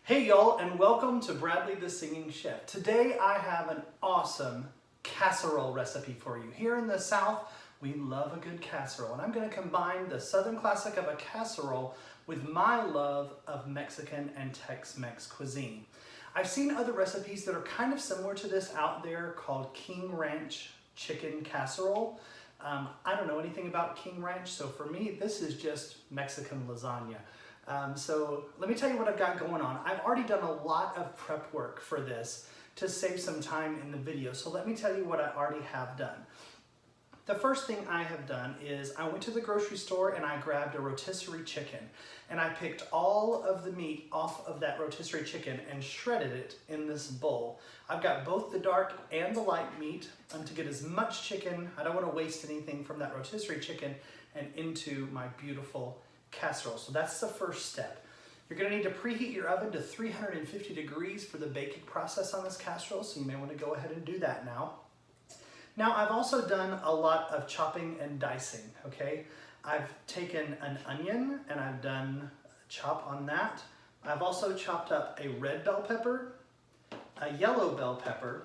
Hey y'all, and welcome to Bradley the Singing Chef. Today I have an awesome casserole recipe for you. Here in the South, we love a good casserole, and I'm going to combine the Southern classic of a casserole with my love of Mexican and Tex-Mex cuisine. I've seen other recipes that are kind of similar to this out there called King Ranch chicken casserole. I don't know anything about King Ranch, so for me, this is just Mexican lasagna. So let me tell you what I've got going on. I've already done a lot of prep work for this to save some time in the video. So let me tell you what I already have done. The first thing I have done is I went to the grocery store and I grabbed a rotisserie chicken, and I picked all of the meat off of that rotisserie chicken and shredded it in this bowl. I've got both the dark and the light meat to get as much chicken. I don't want to waste anything from that rotisserie chicken and into my beautiful casserole. So that's the first step. You're going to need to preheat your oven to 350 degrees for the baking process on this casserole, so you may want to go ahead and do that now. Now, I've also done a lot of chopping and dicing, okay? I've taken an onion and I've done a chop on that. I've also chopped up a red bell pepper, a yellow bell pepper,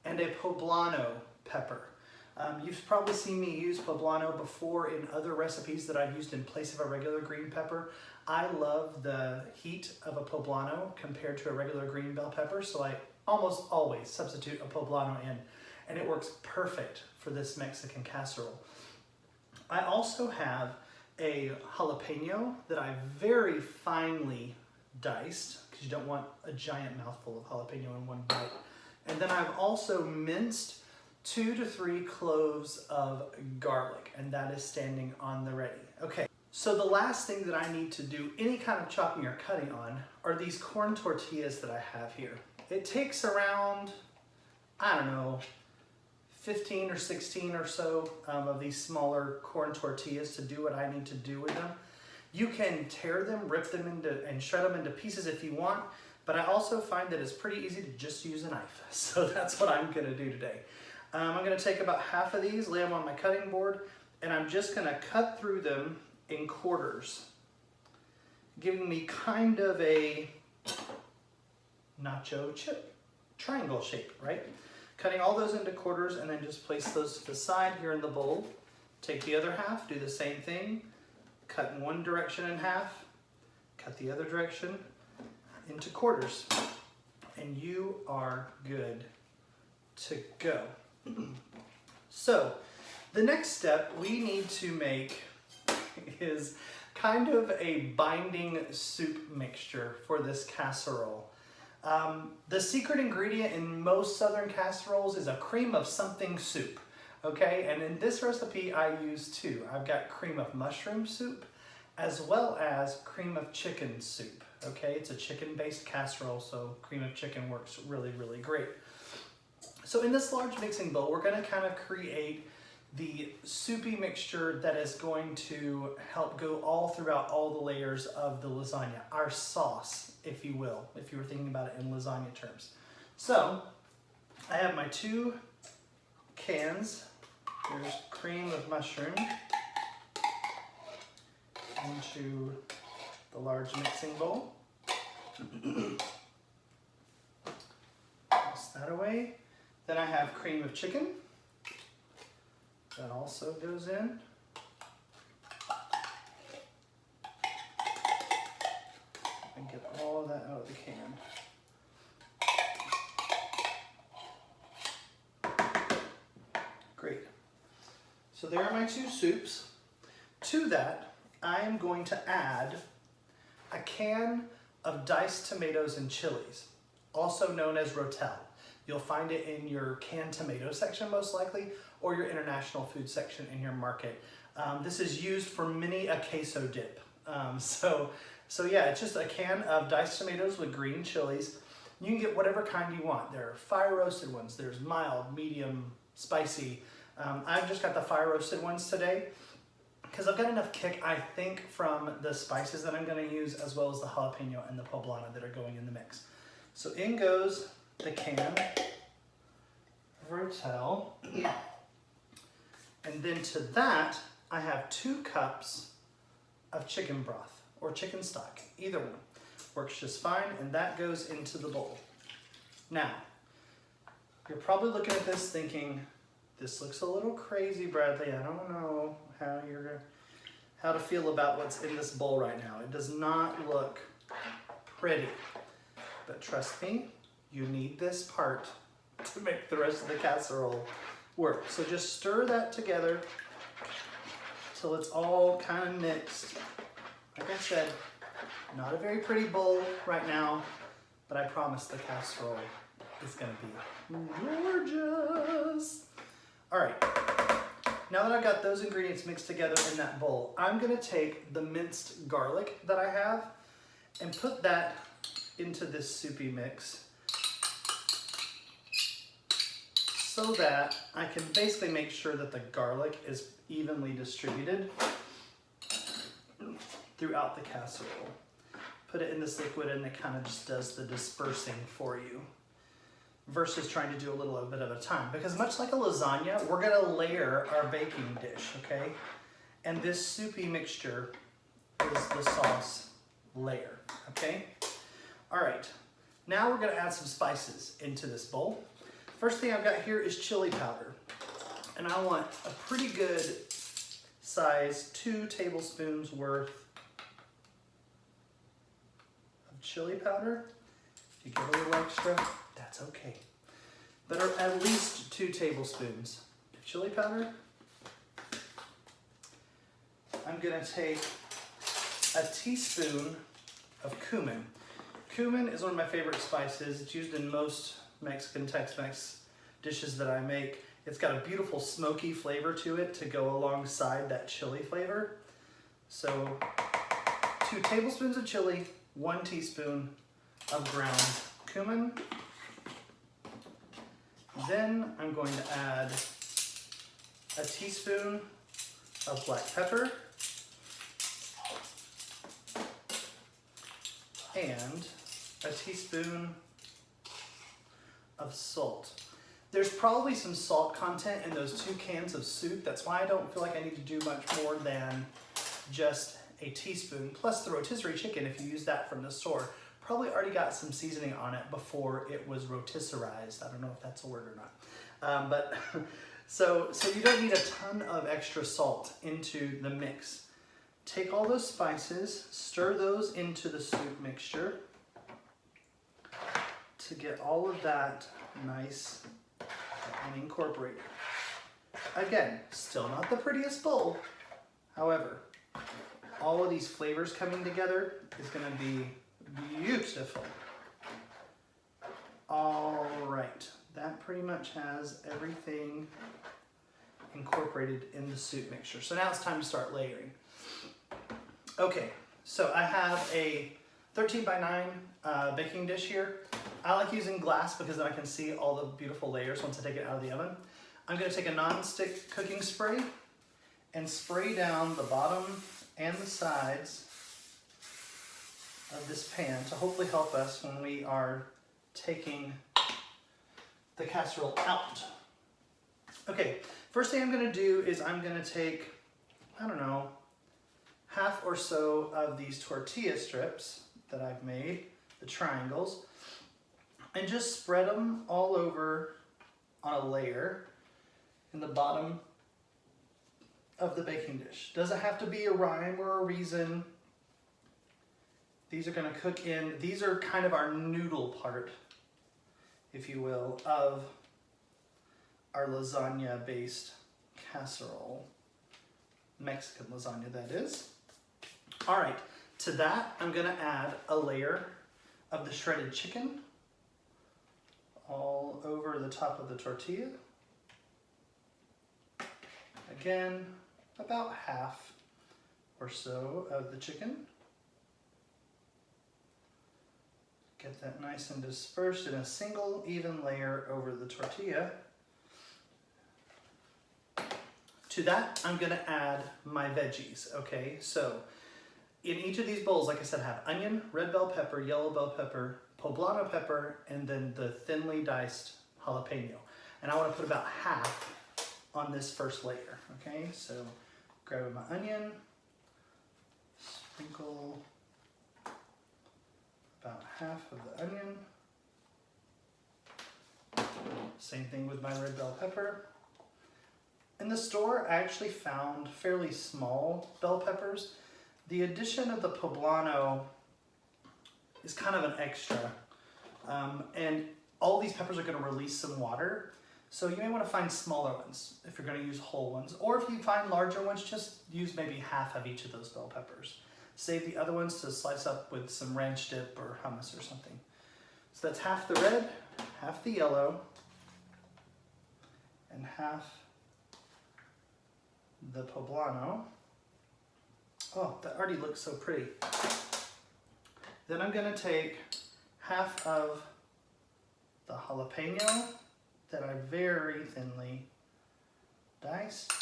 and a poblano pepper. You've probably seen me use poblano before in other recipes that I've used in place of a regular green pepper. I love the heat of a poblano compared to a regular green bell pepper, so I almost always substitute a poblano in, and it works perfect for this Mexican casserole. I also have a jalapeno that I very finely diced, because you don't want a giant mouthful of jalapeno in one bite. And then I've also minced 2 to 3 cloves of garlic, and that is standing on the ready. Okay, so the last thing that I need to do any kind of chopping or cutting on are these corn tortillas that I have here. It takes around, I don't know, 15 or 16 or so of these smaller corn tortillas to do what I need to do with them. You can tear them, rip them into, and shred them into pieces if you want, but I also find that it's pretty easy to just use a knife. So that's what I'm gonna do today. I'm going to take about half of these, lay them on my cutting board, and I'm just going to cut through them in quarters, giving me kind of a nacho chip triangle shape, right? Cutting all those into quarters and then just place those to the side here in the bowl. Take the other half, do the same thing, cut in one direction in half, cut the other direction into quarters, and you are good to go. So the next step we need to make is kind of a binding soup mixture for this casserole. The secret ingredient in most Southern casseroles is a cream of something soup, okay? And in this recipe I use two. I've got cream of mushroom soup as well as cream of chicken soup, okay? It's a chicken-based casserole, so cream of chicken works really, really great. So in this large mixing bowl, we're going to kind of create the soupy mixture that is going to help go all throughout all the layers of the lasagna, our sauce, if you will, if you were thinking about it in lasagna terms. So I have my 2 cans. There's cream of mushroom into the large mixing bowl. Toss that away. Then I have cream of chicken. That also goes in. And get all of that out of the can. Great. So there are my 2 soups. To that, I am going to add a can of diced tomatoes and chilies, also known as Rotel. You'll find it in your canned tomato section most likely, or your international food section in your market. This is used for many a queso dip. So yeah, it's just a can of diced tomatoes with green chilies. You can get whatever kind you want. There are fire roasted ones, there's mild, medium, spicy. I've just got the fire roasted ones today because I've got enough kick, I think, from the spices that I'm gonna use as well as the jalapeno and the poblano that are going in the mix. So in goes the can of Rotel, and then to that I have 2 cups of chicken broth or chicken stock, either one. Works just fine, and that goes into the bowl. Now, you're probably looking at this thinking, this looks a little crazy, Bradley. I don't know how to feel about what's in this bowl right now. It does not look pretty, but trust me, you need this part to make the rest of the casserole work. So just stir that together till it's all kind of mixed. Like I said, not a very pretty bowl right now, but I promise the casserole is gonna be gorgeous. All right, now that I've got those ingredients mixed together in that bowl, I'm gonna take the minced garlic that I have and put that into this soupy mix so that I can basically make sure that the garlic is evenly distributed throughout the casserole. Put it in this liquid and it kind of just does the dispersing for you versus trying to do a little bit at a time. Because much like a lasagna, we're gonna layer our baking dish, okay? And this soupy mixture is the sauce layer, okay? All right, now we're gonna add some spices into this bowl. First thing I've got here is chili powder. And I want a pretty good size 2 tablespoons worth of chili powder. If you get a little extra, that's okay. But at least 2 tablespoons of chili powder. I'm gonna take a teaspoon of cumin. Cumin is one of my favorite spices. It's used in most Mexican Tex-Mex dishes that I make. It's got a beautiful smoky flavor to it to go alongside that chili flavor. So 2 tablespoons of chili, 1 teaspoon of ground cumin. Then I'm going to add a teaspoon of black pepper and a teaspoon of salt. There's probably some salt content in those 2 cans of soup. That's why I don't feel like I need to do much more than just a teaspoon. Plus the rotisserie chicken, if you use that from the store, probably already got some seasoning on it before it was rotisserized. I don't know if that's a word or not. So you don't need a ton of extra salt into the mix. Take all those spices, stir those into the soup mixture to get all of that nice and incorporated. Again, still not the prettiest bowl. However, all of these flavors coming together is gonna be beautiful. All right, that pretty much has everything incorporated in the soup mixture. So now it's time to start layering. Okay, so I have a 13 by 9 baking dish here. I like using glass because then I can see all the beautiful layers once I take it out of the oven. I'm gonna take a non-stick cooking spray and spray down the bottom and the sides of this pan to hopefully help us when we are taking the casserole out. Okay, first thing I'm gonna do is I'm gonna take, I don't know, half or so of these tortilla strips that I've made, the triangles, and just spread them all over on a layer in the bottom of the baking dish. Doesn't have to be a rhyme or a reason. These are gonna cook in, these are kind of our noodle part, if you will, of our lasagna-based casserole. Mexican lasagna, that is. All right, to that, I'm gonna add a layer of the shredded chicken all over the top of the tortilla. Again, about half or so of the chicken. Get that nice and dispersed in a single even layer over the tortilla. To that, I'm gonna add my veggies, okay? So in each of these bowls, like I said, I have onion, red bell pepper, yellow bell pepper, poblano pepper, and then the thinly diced jalapeno. And I wanna put about half on this first layer, okay? So grab my onion, sprinkle half of the onion. Same thing with my red bell pepper. In the store, I actually found fairly small bell peppers. The addition of the poblano is kind of an extra. And all these peppers are going to release some water. So you may want to find smaller ones if you're going to use whole ones. Or if you find larger ones, just use maybe half of each of those bell peppers. Save the other ones to slice up with some ranch dip or hummus or something. So that's half the red, half the yellow, and half the poblano. Oh, that already looks so pretty. Then I'm going to take half of the jalapeno that I very thinly diced.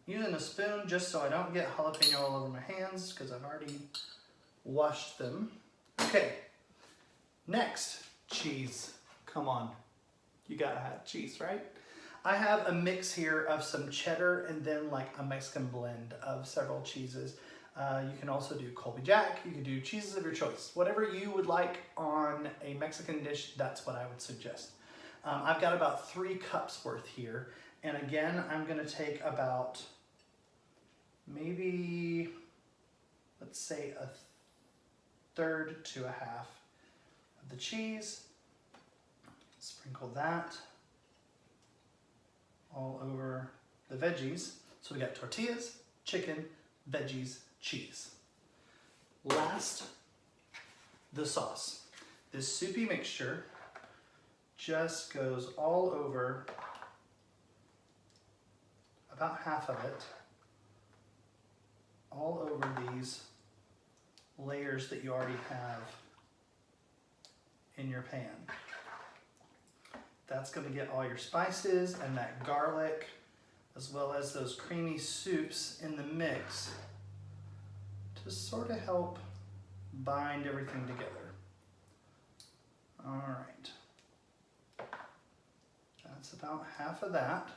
Using a spoon just so I don't get jalapeno all over my hands because I've already washed them. Okay, next, cheese. Come on, you gotta have cheese, right? I have a mix here of some cheddar and then like a Mexican blend of several cheeses. You can also do Colby Jack, you can do cheeses of your choice. Whatever you would like on a Mexican dish, that's what I would suggest. I've got about 3 cups worth here. And again, I'm gonna take about maybe, let's say a third to a half of the cheese. Sprinkle that all over the veggies. So we got tortillas, chicken, veggies, cheese. Last, the sauce. This soupy mixture just goes all over, about half of it, all over these layers that you already have in your pan. That's going to get all your spices and that garlic, as well as those creamy soups in the mix to sort of help bind everything together. All right. That's about half of that.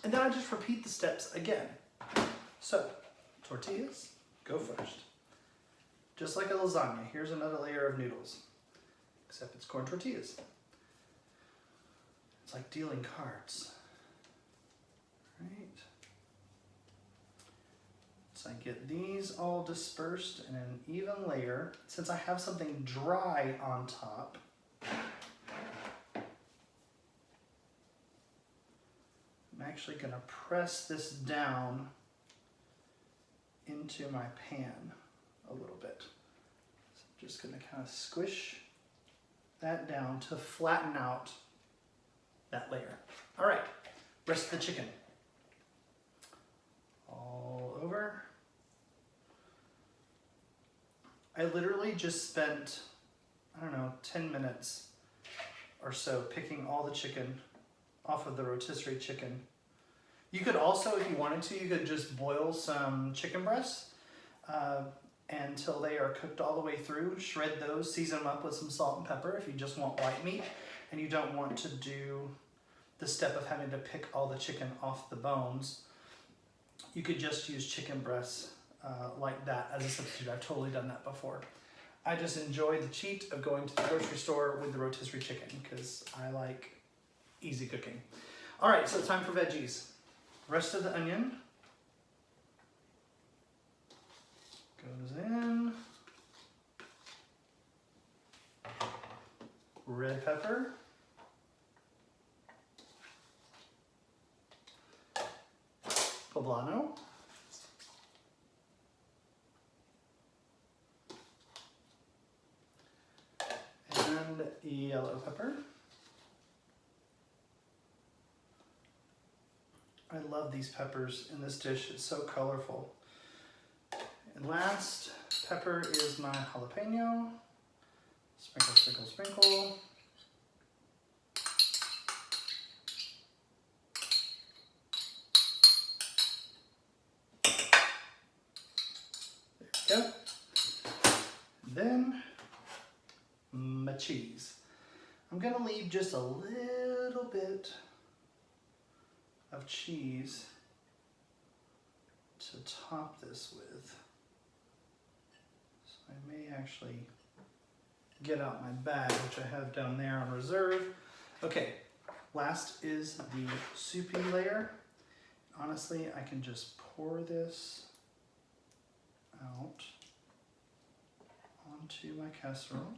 And then I just repeat the steps again. So, tortillas, go first. Just like a lasagna, here's another layer of noodles, except it's corn tortillas. It's like dealing cards, right? So I get these all dispersed in an even layer. Since I have something dry on top, I'm actually gonna press this down into my pan a little bit. So I'm just gonna kind of squish that down to flatten out that layer. All right, rest of the chicken. All over. I literally just spent, I don't know, 10 minutes or so picking all the chicken off of the rotisserie chicken. You could also, if you wanted to, you could just boil some chicken breasts until they are cooked all the way through. Shred those, season them up with some salt and pepper if you just want white meat and you don't want to do the step of having to pick all the chicken off the bones. You could just use chicken breasts like that as a substitute. I've totally done that before. I just enjoy the cheat of going to the grocery store with the rotisserie chicken because I like easy cooking. All right, so time for veggies. Rest of the onion goes in. Red pepper. Poblano. And yellow pepper. I love these peppers in this dish. It's so colorful. And last pepper is my jalapeno. Sprinkle, sprinkle, sprinkle. There we go. Then my cheese. I'm gonna leave just a little bit of cheese to top this with. So I may actually get out my bag, which I have down there on reserve. Okay, last is the soupy layer. Honestly, I can just pour this out onto my casserole.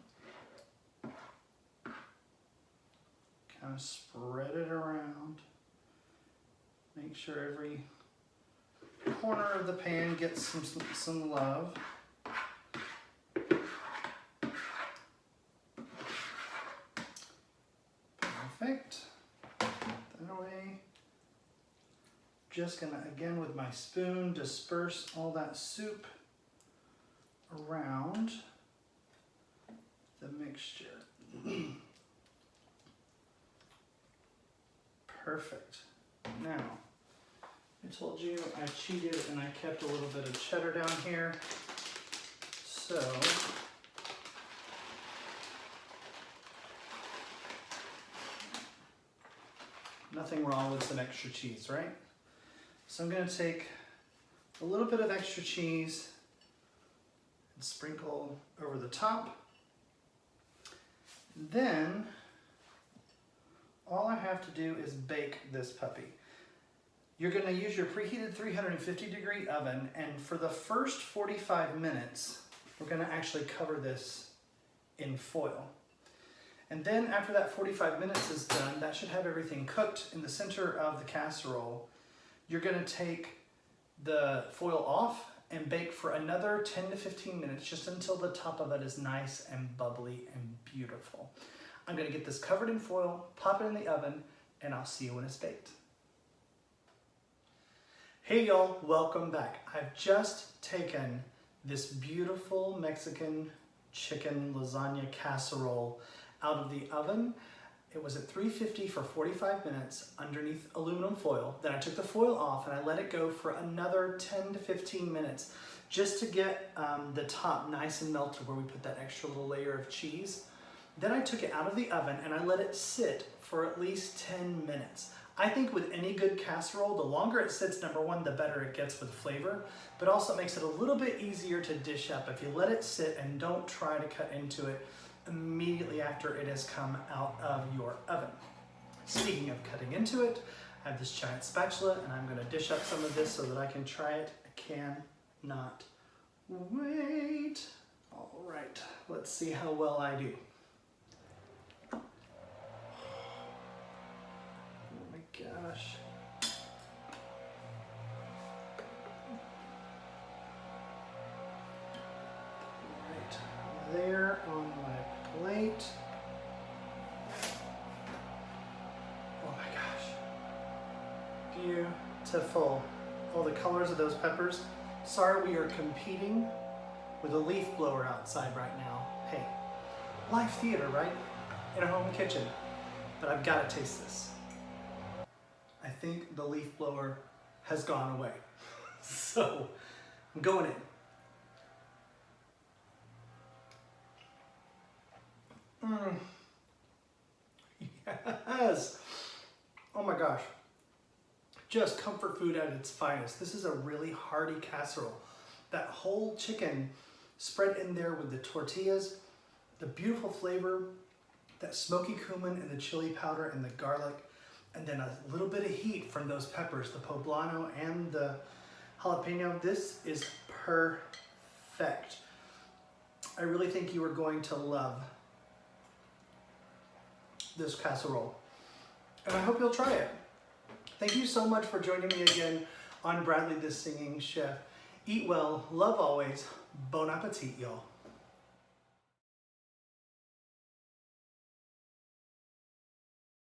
Kind of spread it around. Make sure every corner of the pan gets some love. Perfect. That away. Just gonna, again with my spoon, disperse all that soup around the mixture. Perfect. Now, I told you I cheated and I kept a little bit of cheddar down here. So, nothing wrong with some extra cheese, right? So I'm going to take a little bit of extra cheese and sprinkle over the top. Then, all I have to do is bake this puppy. You're going to use your preheated 350-degree oven, and for the first 45 minutes, we're going to actually cover this in foil. And then after that 45 minutes is done, that should have everything cooked in the center of the casserole. You're going to take the foil off and bake for another 10 to 15 minutes, just until the top of it is nice and bubbly and beautiful. I'm going to get this covered in foil, pop it in the oven, and I'll see you when it's baked. Hey y'all, welcome back. I've just taken this beautiful Mexican chicken lasagna casserole out of the oven. It was at 350 for 45 minutes underneath aluminum foil. Then I took the foil off and I let it go for another 10 to 15 minutes just to get the top nice and melted where we put that extra little layer of cheese. Then I took it out of the oven and I let it sit for at least 10 minutes. I think with any good casserole, the longer it sits, number one, the better it gets with flavor, but also it makes it a little bit easier to dish up if you let it sit and don't try to cut into it immediately after it has come out of your oven. Speaking of cutting into it, I have this giant spatula and I'm going to dish up some of this so that I can try it. I cannot wait. All right, let's see how well I do. Oh my gosh. Right there on my plate. Oh my gosh. Beautiful. All the colors of those peppers. Sorry we are competing with a leaf blower outside right now. Hey, live theater, right? In a home kitchen. But I've got to taste this. I think the leaf blower has gone away. So, I'm going in. Yes! Oh my gosh. Just comfort food at its finest. This is a really hearty casserole. That whole chicken spread in there with the tortillas, the beautiful flavor, that smoky cumin and the chili powder and the garlic, and then a little bit of heat from those peppers, the poblano and the jalapeno. This is perfect. I really think you are going to love this casserole, and I hope you'll try it. Thank you so much for joining me again on Bradley the Singing Chef. Eat well, love always, bon appetit, y'all.